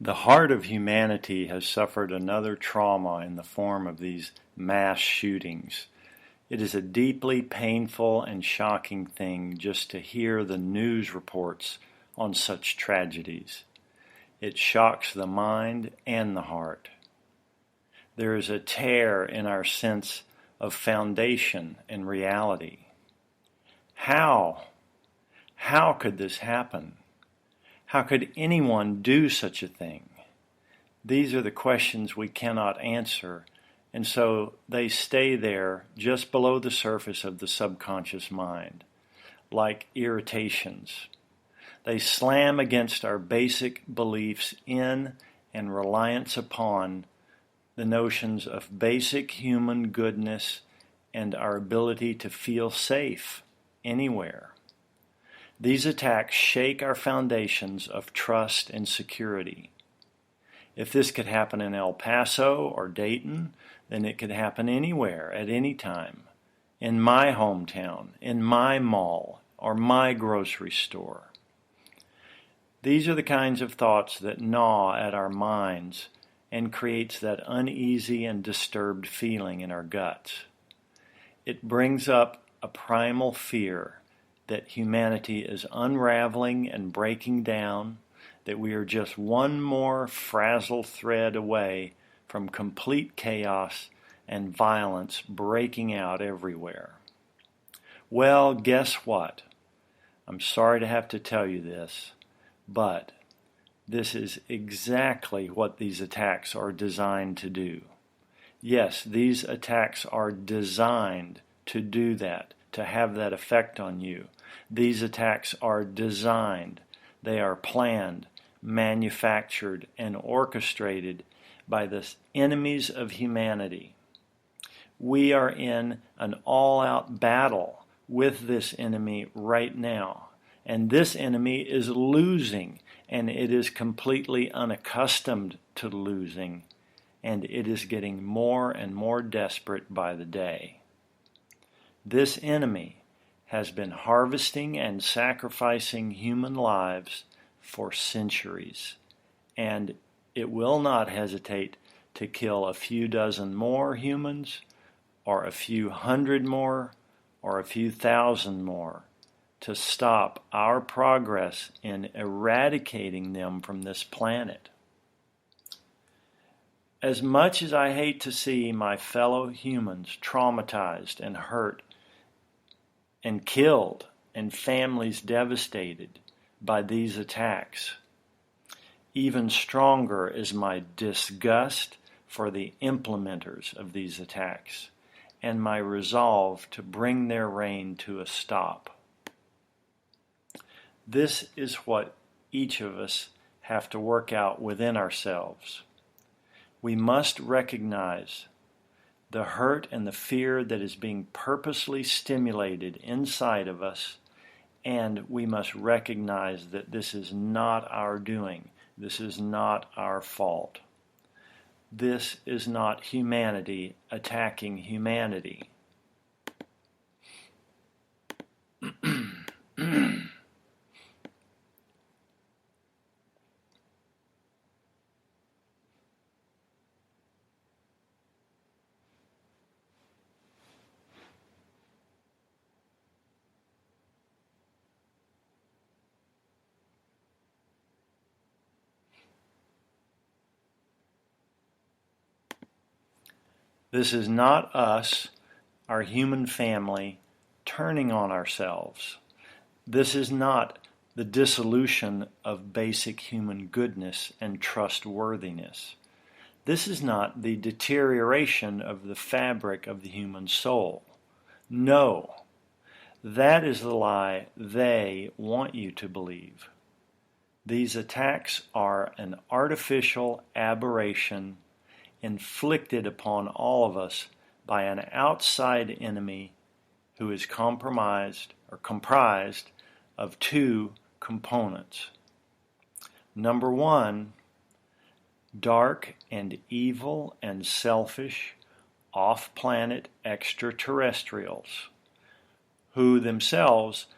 The heart of humanity has suffered another trauma in the form of these mass shootings. It is a deeply painful and shocking thing just to hear the news reports on such tragedies. It shocks the mind and the heart. There is a tear in our sense of foundation and reality. How could this happen? How could anyone do such a thing? These are the questions we cannot answer, and so they stay there just below the surface of the subconscious mind, like irritations. They slam against our basic beliefs in and reliance upon the notions of basic human goodness and our ability to feel safe anywhere. These attacks shake our foundations of trust and security. If this could happen in El Paso or Dayton, then it could happen anywhere, at any time. In my hometown, in my mall, or my grocery store. These are the kinds of thoughts that gnaw at our minds and creates that uneasy and disturbed feeling in our guts. It brings up a primal fear that humanity is unraveling and breaking down, that we are just one more frazzled thread away from complete chaos and violence breaking out everywhere. Well, guess what? I'm sorry to have to tell you this, but this is exactly what these attacks are designed to do. Yes, these attacks are designed to do that, to have that effect on you. These attacks are designed, they are planned, manufactured, and orchestrated by the enemies of humanity. We are in an all-out battle with this enemy right now, and this enemy is losing, and it is completely unaccustomed to losing, and it is getting more and more desperate by the day. This enemy has been harvesting and sacrificing human lives for centuries, and it will not hesitate to kill a few dozen more humans, or a few hundred more, or a few thousand more, to stop our progress in eradicating them from this planet. As much as I hate to see my fellow humans traumatized and hurt and killed and families devastated by these attacks, even stronger is my disgust for the implementers of these attacks and my resolve to bring their reign to a stop. This is what each of us have to work out within ourselves. We must recognize the hurt and the fear that is being purposely stimulated inside of us, and we must recognize that this is not our doing. This is not our fault. This is not humanity attacking humanity. This is not us, our human family, turning on ourselves. This is not the dissolution of basic human goodness and trustworthiness. This is not the deterioration of the fabric of the human soul. No, that is the lie they want you to believe. These attacks are an artificial aberration inflicted upon all of us by an outside enemy who is comprised of two components. Number one, dark and evil and selfish off-planet extraterrestrials who themselves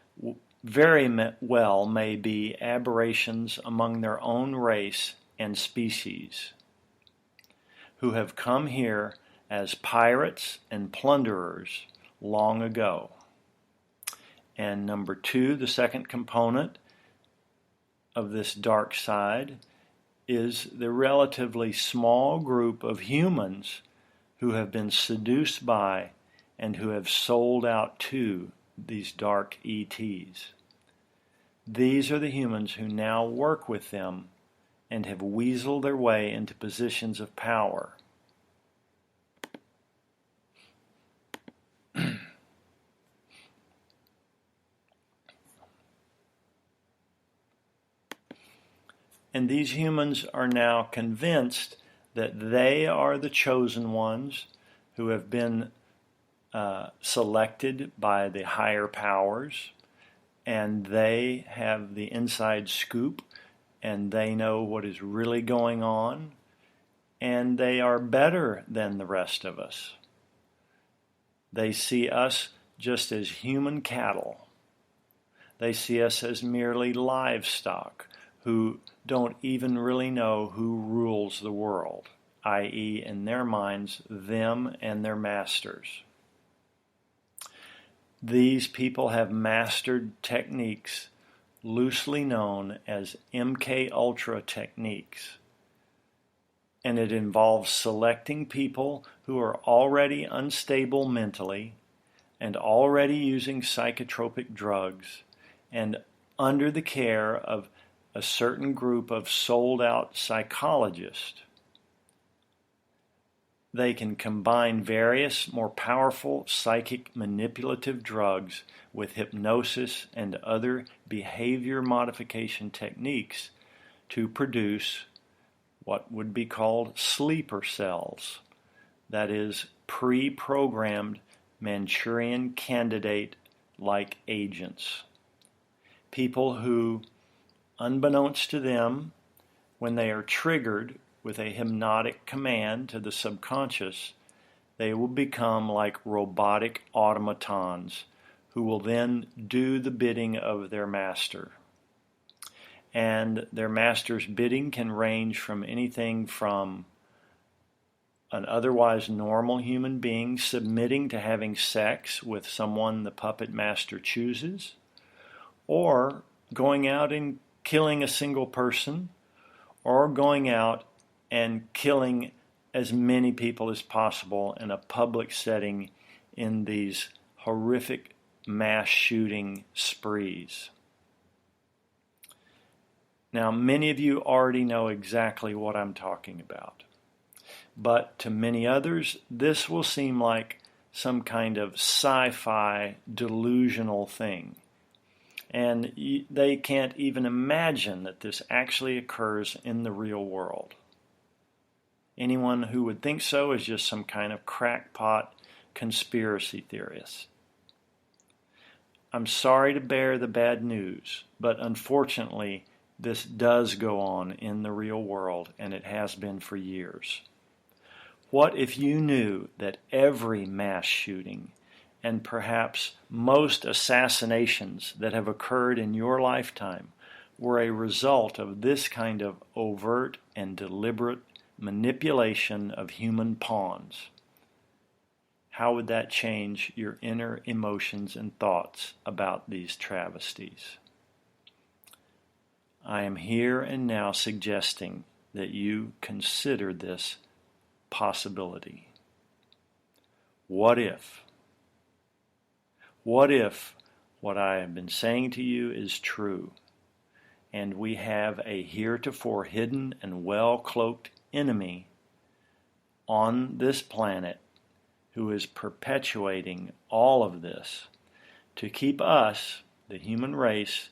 very well may be aberrations among their own race and species, who have come here as pirates and plunderers long ago. And number two, the second component of this dark side is the relatively small group of humans who have been seduced by and who have sold out to these dark ETs. These are the humans who now work with them and have weaseled their way into positions of power. And these humans are now convinced that they are the chosen ones who have been selected by the higher powers, and they have the inside scoop, and they know what is really going on, and they are better than the rest of us. They see us just as human cattle. They see us as merely livestock who don't even really know who rules the world, i.e., in their minds, them and their masters. These people have mastered techniques loosely known as MK Ultra techniques, and it involves selecting people who are already unstable mentally and already using psychotropic drugs and under the care of a certain group of sold-out psychologists. They can combine various more powerful psychic manipulative drugs with hypnosis and other behavior modification techniques to produce what would be called sleeper cells, that is, pre-programmed Manchurian candidate-like agents. People who, unbeknownst to them, when they are triggered with a hypnotic command to the subconscious, they will become like robotic automatons who will then do the bidding of their master. And their master's bidding can range from anything from an otherwise normal human being submitting to having sex with someone the puppet master chooses, or going out and killing a single person, or going out and killing as many people as possible in a public setting in these horrific mass shooting sprees. Now, many of you already know exactly what I'm talking about, but to many others, this will seem like some kind of sci-fi delusional thing. And they can't even imagine that this actually occurs in the real world. Anyone who would think so is just some kind of crackpot conspiracy theorist. I'm sorry to bear the bad news, but unfortunately, this does go on in the real world, and it has been for years. What if you knew that every mass shooting, and perhaps most assassinations that have occurred in your lifetime, were a result of this kind of overt and deliberate manipulation of human pawns? How would that change your inner emotions and thoughts about these travesties? I am here and now suggesting that you consider this possibility. What if? What if what I have been saying to you is true, and we have a heretofore hidden and well-cloaked enemy on this planet who is perpetuating all of this to keep us, the human race,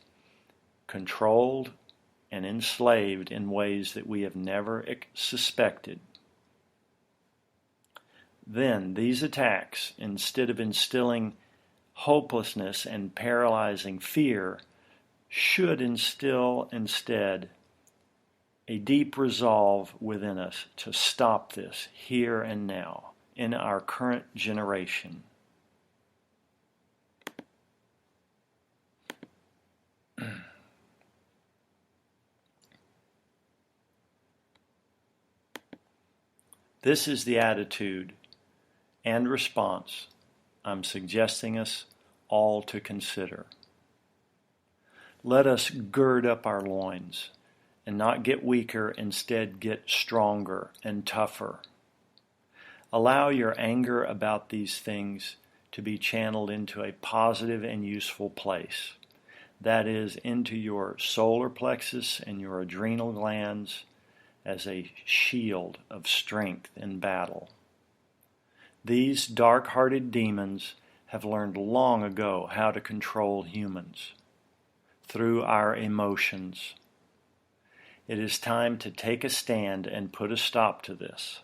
controlled and enslaved in ways that we have never suspected? Then these attacks, instead of instilling hopelessness and paralyzing fear, should instill instead a deep resolve within us to stop this here and now in our current generation. This is the attitude and response I'm suggesting us all to consider. Let us gird up our loins and not get weaker, instead get stronger and tougher. Allow your anger about these things to be channeled into a positive and useful place. That is, into your solar plexus and your adrenal glands as a shield of strength in battle. These dark-hearted demons have learned long ago how to control humans through our emotions. It is time to take a stand and put a stop to this.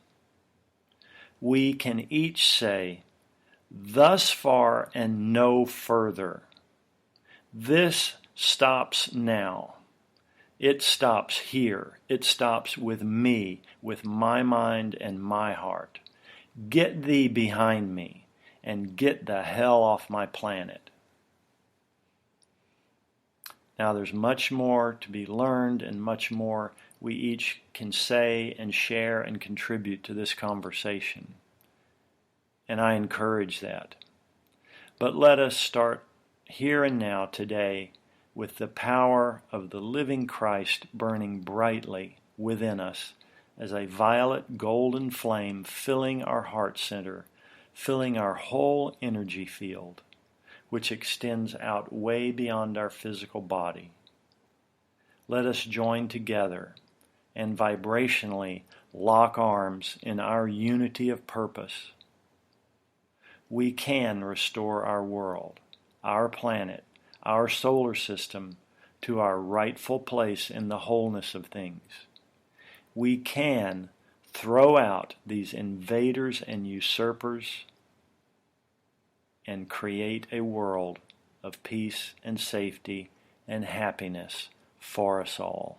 We can each say, "Thus far and no further." This stops now. It stops here. It stops with me, with my mind and my heart. Get thee behind me and get the hell off my planet. Now there's much more to be learned and much more we each can say and share and contribute to this conversation. And I encourage that. But let us start here and now today with the power of the living Christ burning brightly within us as a violet golden flame filling our heart center, filling our whole energy field, which extends out way beyond our physical body. Let us join together and vibrationally lock arms in our unity of purpose. We can restore our world, our planet, our solar system to our rightful place in the wholeness of things. We can throw out these invaders and usurpers and create a world of peace and safety and happiness for us all.